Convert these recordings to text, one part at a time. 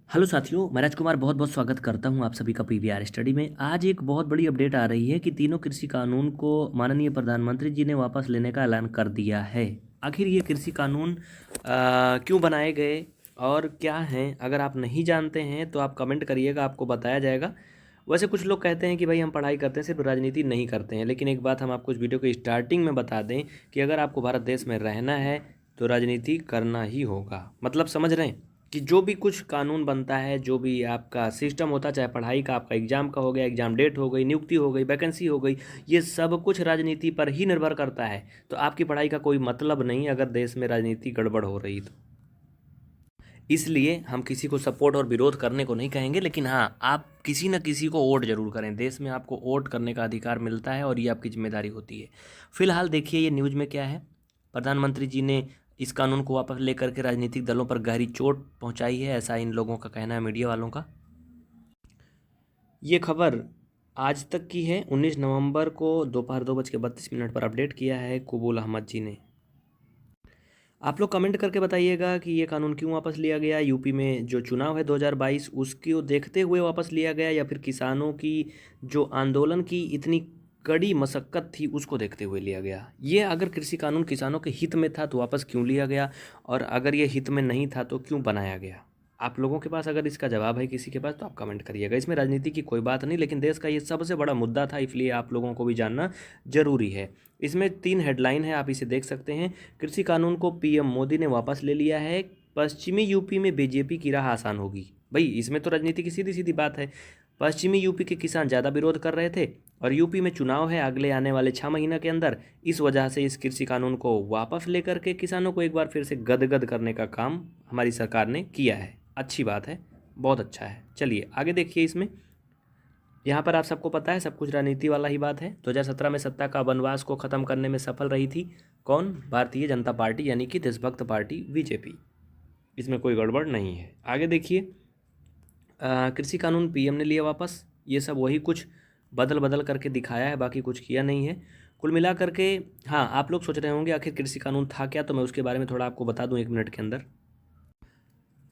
Hello साथियों, मैं राजकुमार बहुत बहुत स्वागत करता हूं आप सभी का पीवीआर स्टडी में। आज एक बहुत बड़ी अपडेट आ रही है कि तीनों कृषि कानून को माननीय प्रधानमंत्री जी ने वापस लेने का ऐलान कर दिया है। आखिर ये कृषि कानून क्यों बनाए गए और क्या हैं? अगर आप नहीं जानते हैं तो आप कमेंट करिएगा, आपको बताया जाएगा। वैसे कुछ लोग कहते हैं कि भाई हम पढ़ाई करते हैं, सिर्फ राजनीति नहीं करते हैं, लेकिन एक बात हम आपको इस वीडियो के स्टार्टिंग में बता दें कि अगर आपको भारत देश में रहना है तो राजनीति करना ही होगा। मतलब समझ रहे हैं कि जो भी कुछ कानून बनता है, जो भी आपका सिस्टम होता है, चाहे पढ़ाई का, आपका एग्जाम का हो गया, एग्जाम डेट हो गई, नियुक्ति हो गई, वैकेंसी हो गई, ये सब कुछ राजनीति पर ही निर्भर करता है। तो आपकी पढ़ाई का कोई मतलब नहीं अगर देश में राजनीति गड़बड़ हो रही तो। इसलिए हम किसी को सपोर्ट और विरोध करने को नहीं कहेंगे, लेकिन हाँ, आप किसी न किसी को वोट जरूर करें। देश में आपको वोट करने का अधिकार मिलता है और ये आपकी जिम्मेदारी होती है। फिलहाल देखिए ये न्यूज़ में क्या है। प्रधानमंत्री जी ने इस कानून को वापस लेकर के राजनीतिक दलों पर गहरी चोट पहुंचाई है, ऐसा इन लोगों का कहना है, मीडिया वालों का। ये खबर आज तक की है। 19 नवंबर को दोपहर 2:32 पर अपडेट किया है कुबूल अहमद जी ने। आप लोग कमेंट करके बताइएगा कि ये कानून क्यों वापस लिया गया। यूपी में जो चुनाव है 2022 उसको देखते हुए वापस लिया गया, या फिर किसानों की जो आंदोलन की इतनी कड़ी मशक्क़त थी उसको देखते हुए लिया गया। ये अगर कृषि कानून किसानों के हित में था तो वापस क्यों लिया गया, और अगर ये हित में नहीं था तो क्यों बनाया गया? आप लोगों के पास अगर इसका जवाब है किसी के पास तो आप कमेंट करिएगा। इसमें राजनीति की कोई बात नहीं, लेकिन देश का ये सबसे बड़ा मुद्दा था, इसलिए आप लोगों को भी जानना जरूरी है। इसमें 3 हेडलाइन है, आप इसे देख सकते हैं। कृषि कानून को पीएम मोदी ने वापस ले लिया है। पश्चिमी यूपी में बीजेपी की राह आसान होगी। भाई इसमें तो राजनीति की सीधी सीधी बात है। पश्चिमी यूपी के किसान ज़्यादा विरोध कर रहे थे और यूपी में चुनाव है अगले आने वाले 6 महीने के अंदर। इस वजह से इस कृषि कानून को वापस लेकर के किसानों को एक बार फिर से गदगद करने का काम हमारी सरकार ने किया है। अच्छी बात है, बहुत अच्छा है। चलिए आगे देखिए। इसमें यहाँ पर आप सबको पता है सब कुछ राजनीति वाला ही बात है। 2017 में सत्ता का वनवास को ख़त्म करने में सफल रही थी कौन? भारतीय जनता पार्टी, यानी कि देशभक्त पार्टी बीजेपी। इसमें कोई गड़बड़ नहीं है। आगे देखिए। कृषि कानून पीएम ने लिया वापस। ये सब वही कुछ बदल बदल करके दिखाया है, बाकी कुछ किया नहीं है कुल मिला करके। हाँ, आप लोग सोच रहे होंगे आखिर कृषि कानून था क्या, तो मैं उसके बारे में थोड़ा आपको बता दूं 1 मिनट के अंदर।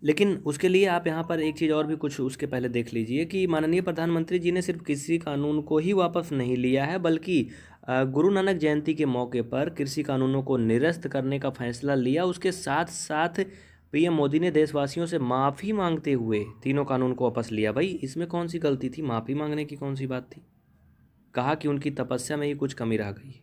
लेकिन उसके लिए आप यहाँ पर एक चीज़ और भी कुछ उसके पहले देख लीजिए कि माननीय प्रधानमंत्री जी ने सिर्फ कृषि कानून को ही वापस नहीं लिया है, बल्कि गुरु नानक जयंती के मौके पर कृषि कानूनों को निरस्त करने का फैसला लिया। उसके साथ साथ पीएम मोदी ने देशवासियों से माफ़ी मांगते हुए तीनों कानून को वापस लिया। भाई इसमें कौन सी गलती थी? माफ़ी मांगने की कौन सी बात थी? कहा कि उनकी तपस्या में ही कुछ कमी रह गई,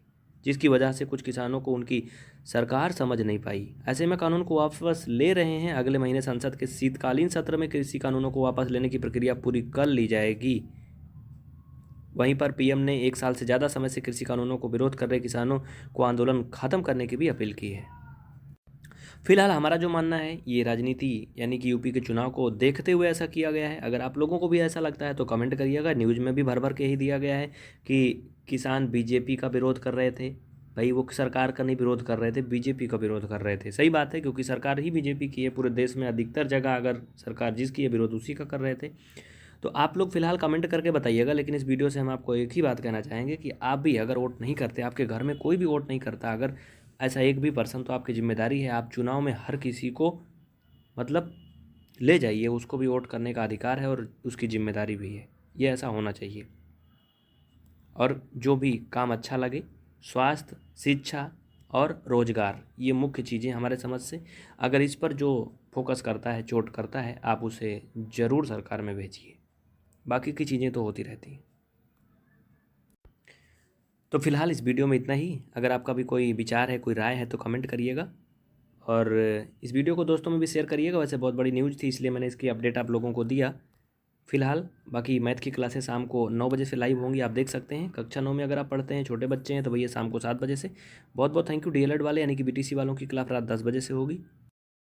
जिसकी वजह से कुछ किसानों को उनकी सरकार समझ नहीं पाई। ऐसे में कानून को वापस ले रहे हैं। अगले महीने संसद के शीतकालीन सत्र में कृषि कानूनों को वापस लेने की प्रक्रिया पूरी कर ली जाएगी। वहीं पर पीएम ने 1 साल से ज़्यादा समय से कृषि कानूनों को विरोध कर रहे किसानों को आंदोलन खत्म करने की भी अपील की है। फिलहाल हमारा जो मानना है, ये राजनीति यानी कि यूपी के चुनाव को देखते हुए ऐसा किया गया है। अगर आप लोगों को भी ऐसा लगता है तो कमेंट करिएगा। न्यूज़ में भी भर भर के ही दिया गया है कि किसान बीजेपी का विरोध कर रहे थे। भाई वो सरकार का नहीं विरोध कर रहे थे, बीजेपी का विरोध कर रहे थे। सही बात है, क्योंकि सरकार ही बीजेपी की है। पूरे देश में अधिकतर जगह अगर सरकार जिसकी है विरोध उसी का कर रहे थे। तो आप लोग फिलहाल कमेंट करके बताइएगा। लेकिन इस वीडियो से हम आपको एक ही बात कहना चाहेंगे कि आप भी अगर वोट नहीं करते, आपके घर में कोई भी वोट नहीं करता, अगर ऐसा एक भी पर्सन, तो आपकी जिम्मेदारी है आप चुनाव में हर किसी को मतलब ले जाइए। उसको भी वोट करने का अधिकार है और उसकी जिम्मेदारी भी है। ये ऐसा होना चाहिए। और जो भी काम अच्छा लगे, स्वास्थ्य, शिक्षा और रोजगार, ये मुख्य चीज़ें हमारे समझ से। अगर इस पर जो फोकस करता है, चोट करता है, आप उसे ज़रूर सरकार में भेजिए। बाकी की चीज़ें तो होती रहती हैं। तो फिलहाल इस वीडियो में इतना ही। अगर आपका भी कोई विचार है, कोई राय है तो कमेंट करिएगा, और इस वीडियो को दोस्तों में भी शेयर करिएगा। वैसे बहुत बड़ी न्यूज़ थी, इसलिए मैंने इसकी अपडेट आप लोगों को दिया। फिलहाल बाकी मैथ की क्लासेस शाम को 9 बजे से लाइव होंगी, आप देख सकते हैं। कक्षा 9 में अगर आप पढ़ते हैं, छोटे बच्चे हैं, तो भैया शाम को 7 बजे से। बहुत बहुत थैंक यू। डीएलएड वाले यानी कि बीटीसी वालों की क्लास रात 10 बजे से होगी।